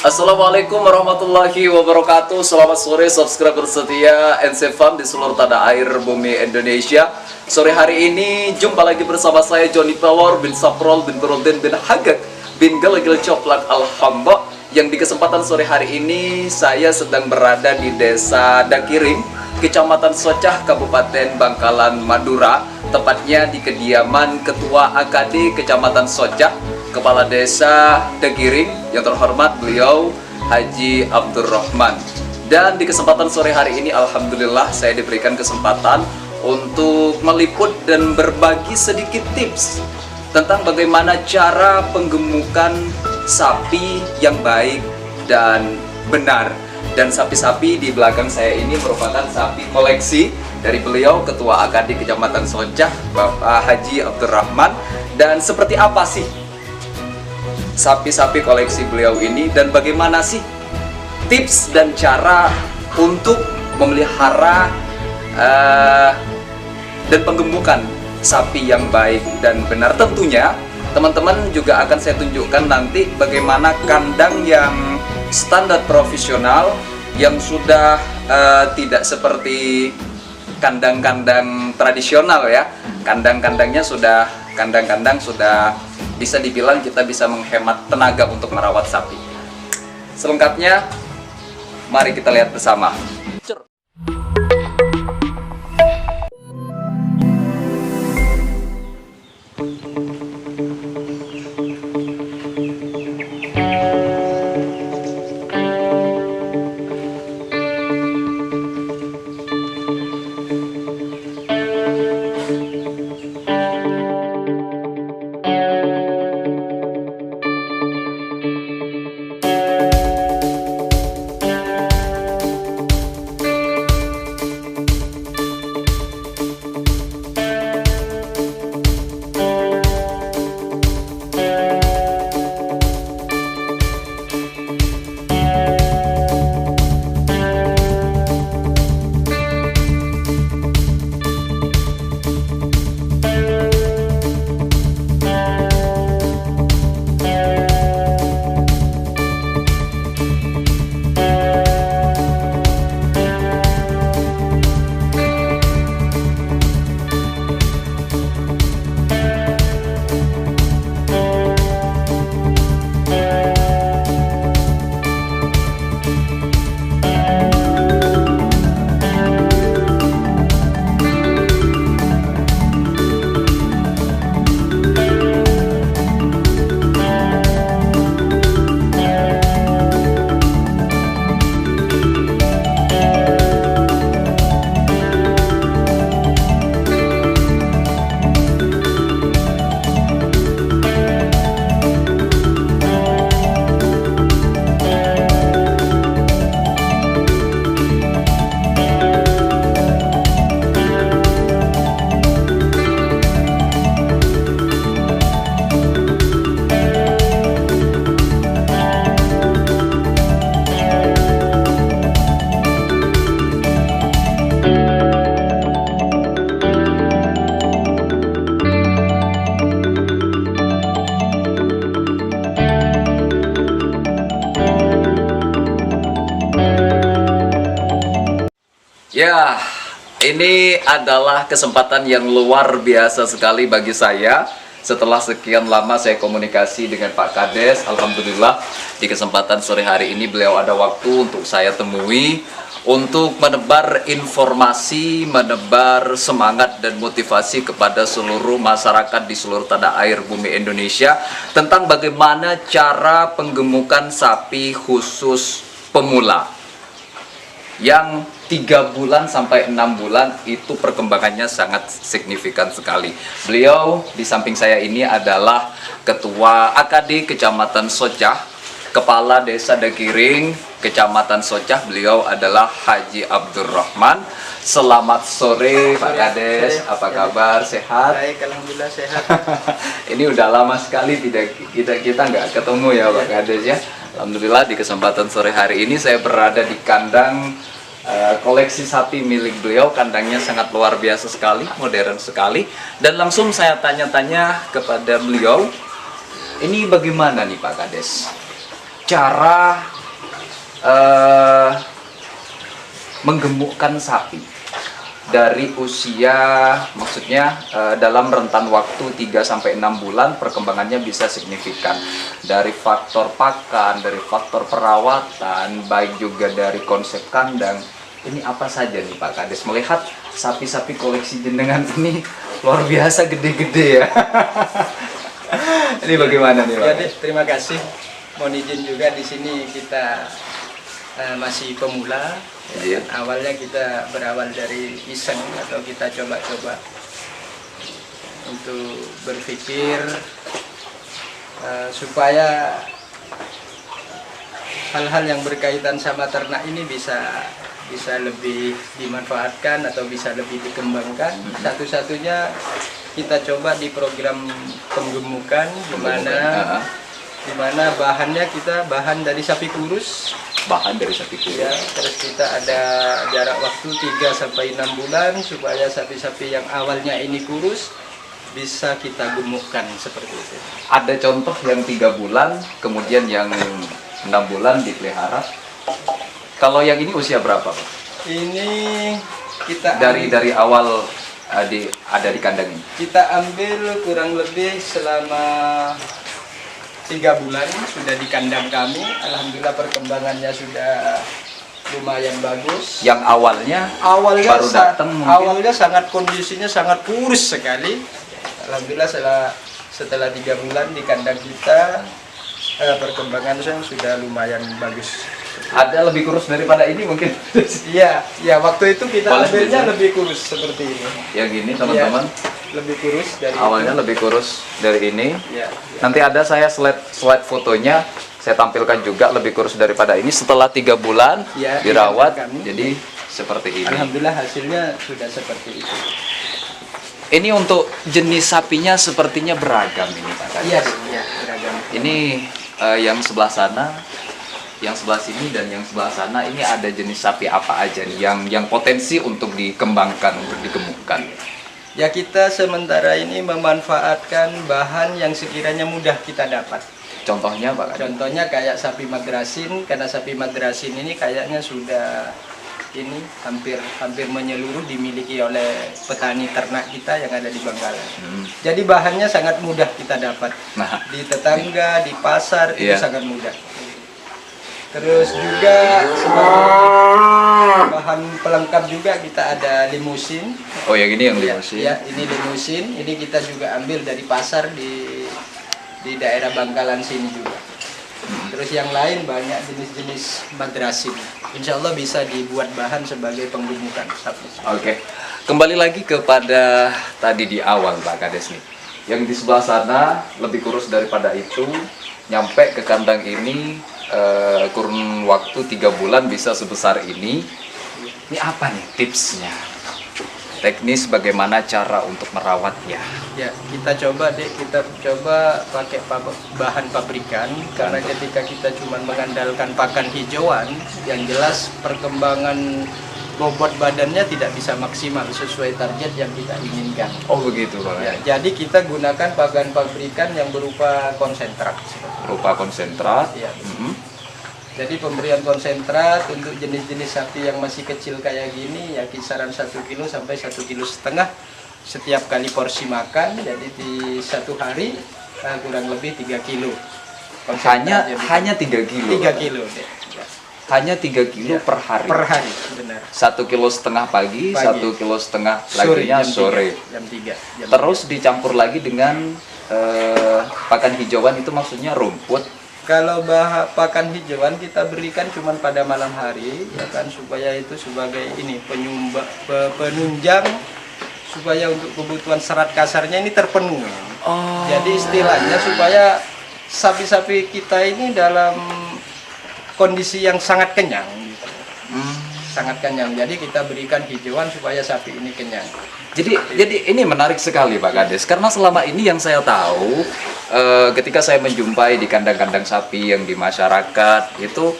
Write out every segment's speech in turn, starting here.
Assalamualaikum warahmatullahi wabarakatuh. Selamat sore subscriber setia NC Farm di seluruh tanah air bumi Indonesia. Sore hari ini jumpa lagi bersama saya Johnny Power bin Saprol bin Brodin bin Hagak bin Galagil Coplak Alhamba. Yang di kesempatan sore hari ini saya sedang berada di Desa Dakiring, Kecamatan Socah, Kabupaten Bangkalan, Madura. Tepatnya di kediaman Ketua AKD Kecamatan Socah, Kepala Desa Dakiring yang terhormat beliau Haji Abdurrahman. Dan di kesempatan sore hari ini alhamdulillah saya diberikan kesempatan untuk meliput dan berbagi sedikit tips tentang bagaimana cara penggemukan sapi yang baik dan benar. Dan sapi-sapi di belakang saya ini merupakan sapi koleksi dari beliau Ketua AKD Kecamatan Socah, Bapak Haji Abdurrahman. Dan seperti apa sih sapi-sapi koleksi beliau ini, dan bagaimana sih tips dan cara untuk memelihara dan penggemukan sapi yang baik dan benar. Tentunya teman-teman juga akan saya tunjukkan nanti bagaimana kandang yang standar profesional yang sudah tidak seperti kandang-kandang tradisional ya. Kandang-kandangnya sudah kandang-kandang sudah bisa dibilang kita bisa menghemat tenaga untuk merawat sapi. Selengkapnya mari kita lihat bersama. Ya, ini adalah kesempatan yang luar biasa sekali bagi saya. Setelah sekian lama saya komunikasi dengan Pak Kades, alhamdulillah di kesempatan sore hari ini beliau ada waktu untuk saya temui untuk menebar informasi, menebar semangat dan motivasi kepada seluruh masyarakat di seluruh tanah air bumi Indonesia tentang bagaimana cara penggemukan sapi khusus pemula yang 3 bulan sampai 6 bulan itu perkembangannya sangat signifikan sekali. Beliau di samping saya ini adalah Ketua AKD Kecamatan Socah, Kepala Desa Dakiring Kecamatan Socah. Beliau adalah Haji Abdurrahman. Selamat sore Pak Kades, apa kabar? Sehat? Baik, alhamdulillah sehat. Ini udah lama sekali kita nggak ketemu ya Pak Kades ya. Alhamdulillah di kesempatan sore hari ini saya berada di kandang koleksi sapi milik beliau. Kandangnya sangat luar biasa sekali, modern sekali. Dan langsung saya tanya-tanya kepada beliau, ini bagaimana nih Pak Kades cara menggemukkan sapi dari usia, maksudnya dalam rentan waktu 3-6 bulan perkembangannya bisa signifikan, dari faktor pakan, dari faktor perawatan, baik juga dari konsep kandang. Ini apa saja nih Pak Kades, melihat sapi-sapi koleksi jenengan ini luar biasa gede-gede ya. Ini bagaimana nih Pak? Ya, terima kasih. Mohon izin juga di sini kita masih pemula. Iya. Awalnya kita berawal dari iseng atau kita coba-coba untuk berpikir supaya hal-hal yang berkaitan sama ternak ini bisa lebih dimanfaatkan atau bisa lebih dikembangkan. Satu-satunya kita coba di program penggemukan, di mana bahannya kita bahan dari sapi kurus. Bahan dari sapi kurus. Ya, terus kita ada jarak waktu 3-6 bulan supaya sapi-sapi yang awalnya ini kurus bisa kita gemukkan seperti itu. Ada contoh yang 3 bulan, kemudian yang 6 bulan dipelihara. Kalau yang ini usia berapa, Pak? Ini kita dari awal ada di kandang ini. Kita ambil kurang lebih selama 3 bulan sudah di kandang kami. Alhamdulillah perkembangannya sudah lumayan bagus. Yang awalnya baru datang mungkin. Awalnya kondisinya sangat kurus sekali. Alhamdulillah setelah 3 bulan di kandang kita perkembangannya sudah lumayan bagus. Ada lebih kurus daripada ini mungkin. Iya, waktu itu kita Boleh ambilnya bisa. lebih kurus seperti ini. Ya gini teman-teman. Lebih kurus dari Awalnya lebih kurus dari ini. Ya. Nanti ada saya slide fotonya, saya tampilkan juga lebih kurus daripada ini setelah 3 bulan Ya, dirawat. kami. Jadi seperti ini. Alhamdulillah hasilnya sudah seperti itu. Ini untuk jenis sapinya sepertinya beragam ini Pak Kades. Iya, beragam. Ini yang sebelah sana, yang sebelah sini dan yang sebelah sana ini ada jenis sapi apa aja nih yang potensi untuk dikembangkan, untuk digemukkan. Ya, kita sementara ini memanfaatkan bahan yang sekiranya mudah kita dapat. Contohnya Pak Kades? Contohnya kayak sapi madrasin, karena sapi madrasin ini kayaknya sudah hampir menyeluruh dimiliki oleh petani ternak kita yang ada di Bangkalan. Jadi bahannya sangat mudah kita dapat. Nah, Di tetangga, di pasar itu Iya. sangat mudah. Terus juga sebagai bahan pelengkap juga kita ada limusin. oh yang ini yang Ya, limusin. ya, ini limusin. Ini kita juga ambil dari pasar di daerah Bangkalan sini juga. Terus yang lain banyak jenis-jenis madrasin. Insya Allah bisa dibuat bahan sebagai penggemukan sapi. Oke, kembali lagi kepada tadi di awal Pak Kades nih. Yang di sebelah sana lebih kurus daripada itu, nyampe ke kandang ini kurun waktu 3 bulan bisa sebesar ini. Ini apa nih tipsnya? Teknis bagaimana cara untuk merawatnya? Ya, kita coba pakai bahan pabrikan, karena ketika kita cuma mengandalkan pakan hijauan, yang jelas perkembangan bobot badannya tidak bisa maksimal sesuai target yang kita inginkan. Oh begitu Pak. Ya, jadi kita gunakan pakan pabrikan yang berupa konsentrat. Berupa konsentrat. Ya. Mhm. Jadi pemberian konsentrat untuk jenis-jenis sapi yang masih kecil kayak gini ya kisaran 1 kilo sampai 1,5 kilo setiap kali porsi makan. Jadi di 1 hari kurang lebih 3 kilo. Hanya 3 kilo. 3 kilo deh. Ya. Hanya 3 kilo per hari. Per hari, benar. 1,5 kilo pagi, 1,5 kilo laginya sore. Jam 3. Terus dicampur lagi dengan pakan hijauan, itu maksudnya rumput. Kalau pakan hijauan kita berikan cuma pada malam hari, ya kan, supaya itu sebagai penunjang supaya untuk kebutuhan serat kasarnya ini terpenuhi. Oh. Jadi istilahnya supaya sapi-sapi kita ini dalam kondisi yang sangat kenyang, gitu. Sangat kenyang. Jadi kita berikan hijauan supaya sapi ini kenyang. Jadi ini menarik sekali Pak Kades, karena selama ini yang saya tahu ketika saya menjumpai di kandang-kandang sapi yang di masyarakat itu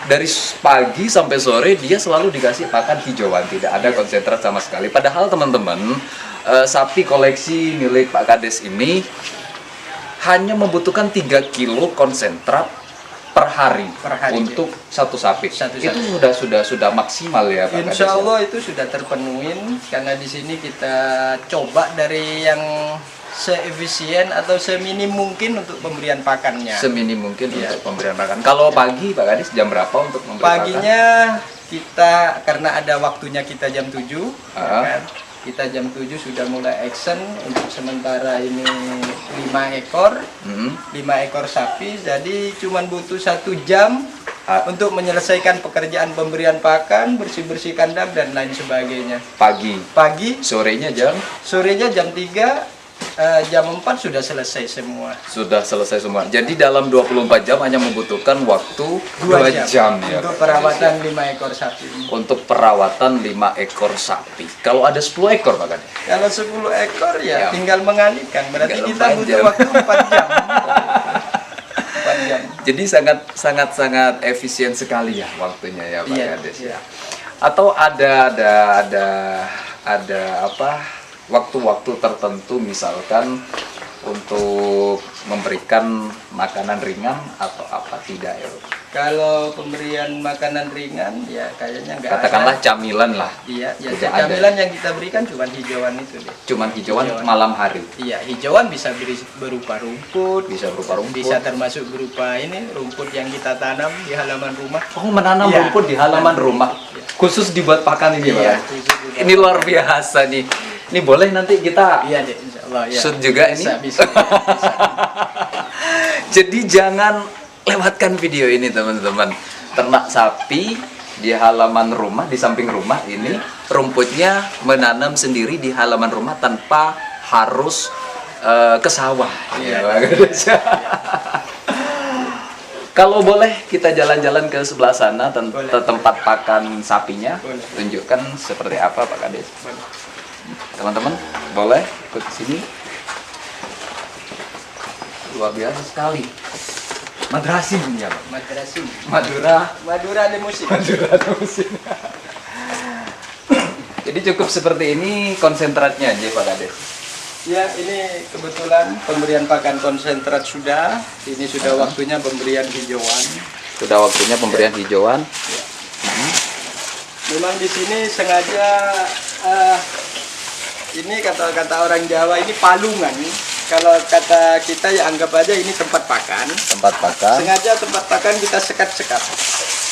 dari pagi sampai sore dia selalu dikasih pakan hijauan, tidak ada konsentrat sama sekali. Padahal teman-teman, sapi koleksi milik Pak Kades ini hanya membutuhkan 3 kilo konsentrat per hari, Per hari, untuk satu sapi. Satu Itu sapi. sudah maksimal ya Pak Kades? Insya Allah itu sudah terpenuhin karena di sini kita coba dari yang seefisien atau seminim mungkin untuk pemberian pakannya. Seminim mungkin Iya. untuk pemberian makan. Kalau pagi Pak Kades jam berapa untuk memberi pakan? Paginya kita karena ada waktunya kita jam 7, kan? Kita jam 7 sudah mulai action untuk sementara ini 5 ekor. 5 ekor sapi, jadi cuman butuh 1 jam untuk menyelesaikan pekerjaan pemberian pakan, bersih-bersih kandang dan lain sebagainya. Pagi, Sorenya sorenya jam 3, jam 4 sudah selesai semua. sudah selesai semua. Jadi dalam 24 jam hanya membutuhkan waktu 2 jam ya. Untuk Pak perawatan Kades, 5 ekor sapi. ya. Untuk perawatan 5 ekor sapi. Kalau ada 10 ekor Pak Kades? Kalau 10 ekor ya Ya. tinggal mengalihkan. Berarti Tinggal kita 4 butuh jam. waktu 4 jam. 4 jam. Jadi sangat efisien sekali ya waktunya ya Pak Iya, Kades. iya. Atau ada apa waktu-waktu tertentu misalkan untuk memberikan makanan ringan atau apa tidak ya? Kalau pemberian makanan ringan ya kayaknya nggak Katakanlah ada. camilan lah. Iya, ya Tidak ada. camilan yang kita berikan cuma hijauan itu deh. Cuman hijauan Hijauan. malam hari. Iya, hijauan bisa berupa rumput, Bisa berupa rumput. bisa termasuk berupa ini rumput yang kita tanam di halaman rumah. Oh, menanam Iya. rumput di halaman rumah. Iya. Khusus dibuat pakan ini, Iya, Pak. khusus dibuat Ini luar biasa nih. Ini boleh nanti kita Iya deh, insya Allah ya. shoot juga ini. Bisa. Jadi jangan lewatkan video ini teman-teman. Ternak sapi di halaman rumah, di samping rumah ini rumputnya menanam sendiri di halaman rumah tanpa harus ke sawah. Iya. Ya, Pak Kades. Kalau boleh kita jalan-jalan ke sebelah sana Boleh. tempat pakan sapinya. Boleh. Tunjukkan seperti apa Pak Kades. Boleh. Teman-teman boleh ikut ke sini. Luar biasa sekali. Madrasih ini ya Pak. Madrasih. Madura Limusin. musim. Jadi cukup seperti ini konsentratnya aja Pak Kades. Ya, ini kebetulan pemberian pakan konsentrat sudah. Ini sudah waktunya pemberian hijauan. Sudah waktunya pemberian hijauan. Memang di sini sengaja ini kata-kata orang Jawa ini palungan. Kalau kata kita ya anggap aja ini tempat pakan. Tempat pakan. Sengaja tempat pakan kita sekat-sekat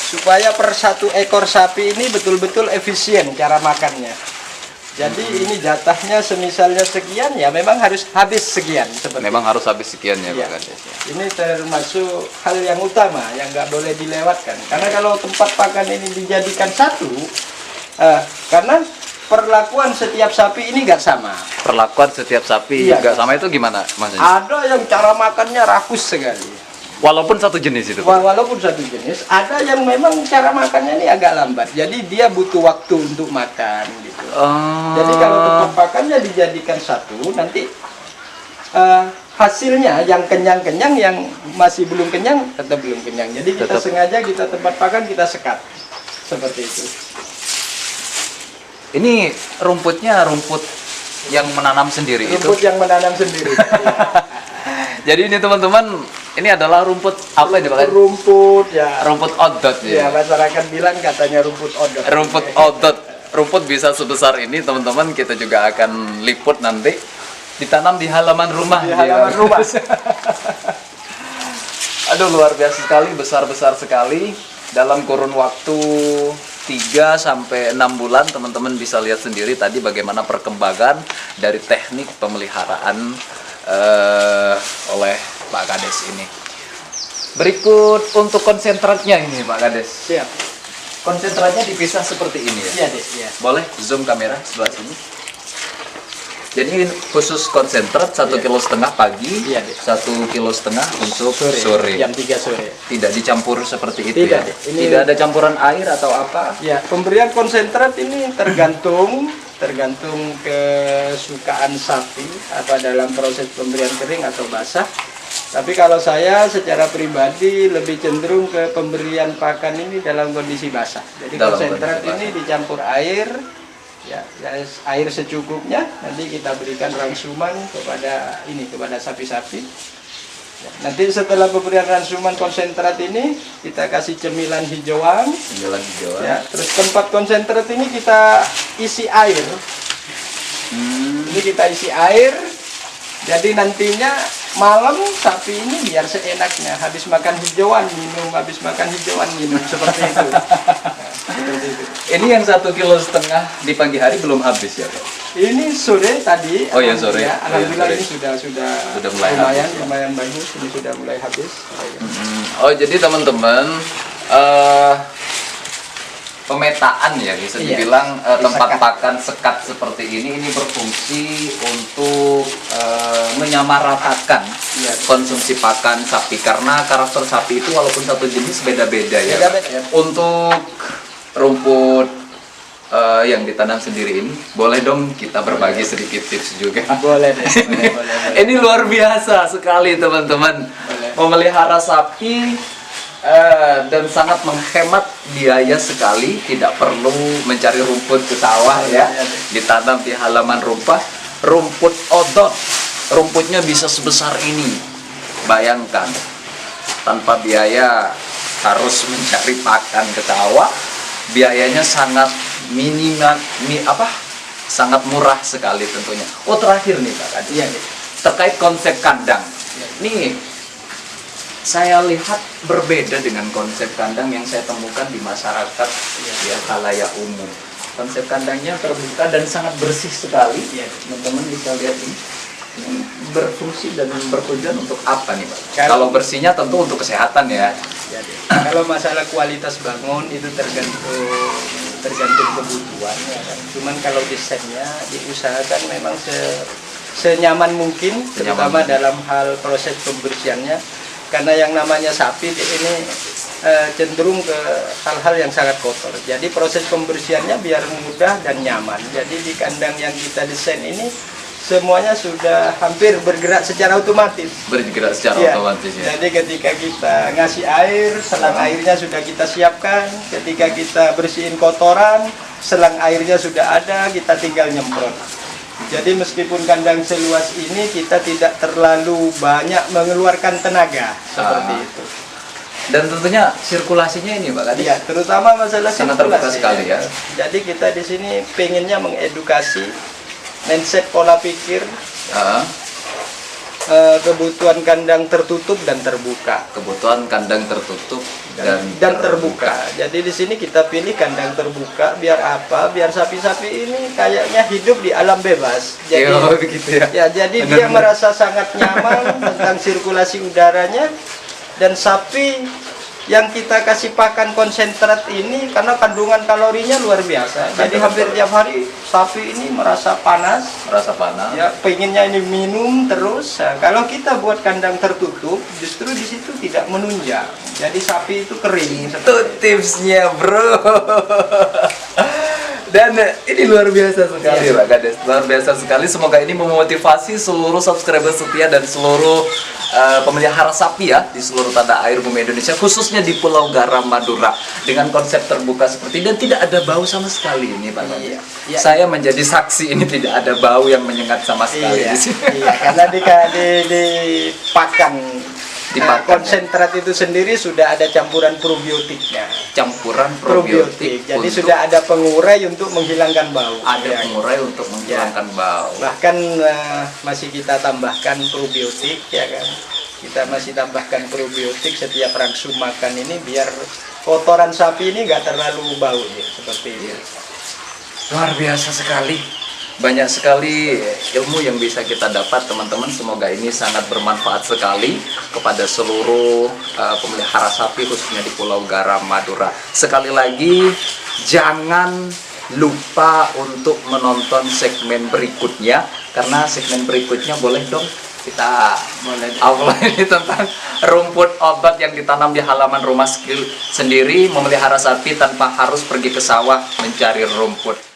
supaya per 1 ekor sapi ini betul-betul efisien cara makannya. Jadi ini jatahnya semisalnya sekian ya memang harus habis sekian seperti Memang harus habis sekian ya Iya. Pak Kades. ini termasuk hal yang utama yang nggak boleh dilewatkan. Karena kalau tempat pakan ini dijadikan satu, karena perlakuan setiap sapi ini nggak sama. Perlakuan setiap sapi Iya. nggak sama itu gimana maksudnya? Ada yang cara makannya rakus sekali. Walaupun satu jenis itu. Pak. Walaupun satu jenis, ada yang memang cara makannya ini agak lambat. Jadi dia butuh waktu untuk makan gitu. Jadi kalau tempat pakannya dijadikan satu, nanti hasilnya yang kenyang-kenyang, yang masih belum kenyang tetap belum kenyang. Jadi kita Tetap. sengaja kita tempat pakan kita sekat seperti itu. Ini rumputnya rumput yang menanam sendiri Rumput yang menanam sendiri. Jadi ini teman-teman, ini adalah rumput apa ini Pak Kades? Rumput ya. Rumput odot Ya ya. masyarakat bilang katanya rumput odot. Rumput odot. Rumput bisa sebesar ini teman-teman, kita juga akan liput nanti. Ditanam di halaman rumah. Di ya. halaman rumah. Aduh luar biasa sekali, besar-besar sekali. Dalam kurun waktu 3 sampai 6 bulan teman-teman bisa lihat sendiri tadi bagaimana perkembangan dari teknik pemeliharaan oleh Pak Kades ini. Berikut untuk konsentratnya ini Pak Kades. Siap. Konsentratnya dipisah seperti ini ya. Iya deh. Iya. Boleh zoom kamera sebelah sini. Jadi khusus konsentrat 1,5 kilo pagi, Iya, deh. 1,5 kilo untuk sore. Jam 3 sore. Tidak dicampur seperti itu Tidak, ya. deh. Ini- Tidak ada campuran air atau apa. Ya, pemberian konsentrat ini tergantung kesukaan sapi apa dalam proses pemberian kering atau basah. Tapi kalau saya secara pribadi lebih cenderung ke pemberian pakan ini dalam kondisi basah. Jadi Dalam konsentrat kondisi ini dicampur air, ya air secukupnya. Nanti kita berikan rangsuman kepada sapi-sapi. Nanti setelah pemberian rangsuman konsentrat ini kita kasih cemilan hijauan. Jalan hijau. Ya, terus tempat konsentrat ini kita isi air. Ini kita isi air. Jadi nantinya malam sapi ini biar seenaknya, habis makan hijauan minum, habis makan hijauan minum, seperti itu. Seperti itu. Ini yang 1,5 kilo di pagi hari belum habis ya, Pak? Ini sore tadi. Oh ya, sore. Ya, alhamdulillah Oh, ya, ini sudah mulai lumayan, habis, ya. lumayan bagus. Ini sudah mulai habis. Oh, jadi teman-teman, pemetaan ya bisa Iya. dibilang tempat Disekat. pakan sekat seperti ini berfungsi untuk menyamaratakan Iya. konsumsi pakan sapi, karena karakter sapi itu walaupun satu jenis beda-beda ya. Beda-beda, ya. Untuk rumput yang ditanam sendiri ini, boleh dong kita berbagi sedikit tips juga. Boleh deh. Boleh. Ini luar biasa sekali teman-teman, Boleh. memelihara sapi dan sangat menghemat biaya sekali, tidak perlu mencari rumput ke sawah ya, ditanam di halaman rumah, rumput odot, rumputnya bisa sebesar ini, bayangkan, tanpa biaya harus mencari pakan ke sawah, biayanya sangat sangat murah sekali tentunya. Oh, terakhir nih Pak Kadi, Iya. terkait konsep kandang. Nih, saya lihat berbeda dengan konsep kandang yang saya temukan di masyarakat ya, khalayak umum. Konsep kandangnya terbuka dan sangat bersih sekali. Iya. Teman-teman bisa lihat ini. Berfungsi dan bertujuan untuk apa nih Pak? Kalau- Kalau bersihnya tentu untuk kesehatan ya. Jadi, kalau masalah kualitas bangun itu tergantung kebutuhan ya kan. Cuman kalau desainnya diusahakan memang senyaman mungkin, terutama mungkin. dalam hal proses pembersihannya. Karena yang namanya sapi ini cenderung ke hal-hal yang sangat kotor. Jadi proses pembersihannya biar mudah dan nyaman. Jadi di kandang yang kita desain ini semuanya sudah hampir bergerak secara otomatis. Bergerak secara Iya. otomatis ya. Jadi ketika kita ngasih air, selang airnya sudah kita siapkan. Ketika kita bersihin kotoran, selang airnya sudah ada, kita tinggal nyemprot. Jadi meskipun kandang seluas ini, kita tidak terlalu banyak mengeluarkan tenaga seperti itu. Dan tentunya sirkulasinya ini Pak Kadi. Iya, terutama masalah Sangat terbuka sirkulasi. sekali ya. Jadi kita di sini pengennya mengedukasi mindset pola pikir, Ah, kebutuhan kandang tertutup dan terbuka. kebutuhan kandang tertutup dan terbuka. Jadi di sini kita pilih kandang terbuka biar apa? Biar sapi-sapi ini kayaknya hidup di alam bebas. Jadi Yo, begitu ya. ya jadi Benar, dia benar. merasa sangat nyaman tentang sirkulasi udaranya, dan sapi yang kita kasih pakan konsentrat ini karena kandungan kalorinya luar biasa. Jadi hampir tiap hari sapi ini merasa panas. Merasa panas. Ya, pengennya ini minum terus. Nah, kalau kita buat kandang tertutup, justru di situ tidak menunjang. Jadi sapi itu kering. Itu tipsnya bro. Dan ini luar biasa sekali Pak Kades, luar biasa sekali. Semoga ini memotivasi seluruh subscriber setia dan seluruh pemelihara sapi ya di seluruh tanah air bumi Indonesia, khususnya di Pulau Garam Madura, dengan konsep terbuka seperti ini dan tidak ada bau sama sekali ini Pak Kades. Iya, iya. Saya menjadi saksi ini tidak ada bau yang menyengat sama sekali Iya, di sini. iya, karena di pakan. Di Nah, pakan, konsentrat itu sendiri sudah ada campuran probiotiknya. Campuran probiotik. Jadi untuk- sudah ada pengurai untuk menghilangkan bau. ada Ya. pengurai untuk menghilangkan bau. Bahkan masih kita tambahkan probiotik ya kan. Kita masih tambahkan probiotik setiap rangsum makan ini biar kotoran sapi ini nggak terlalu bau ya, seperti itu. Luar biasa sekali. Banyak sekali ilmu yang bisa kita dapat teman-teman. Semoga ini sangat bermanfaat sekali kepada seluruh pemelihara sapi khususnya di Pulau Garam Madura. Sekali lagi jangan lupa untuk menonton segmen berikutnya, karena segmen berikutnya boleh dong kita awal ini tentang rumput obat yang ditanam di halaman rumah sendiri, memelihara sapi tanpa harus pergi ke sawah mencari rumput.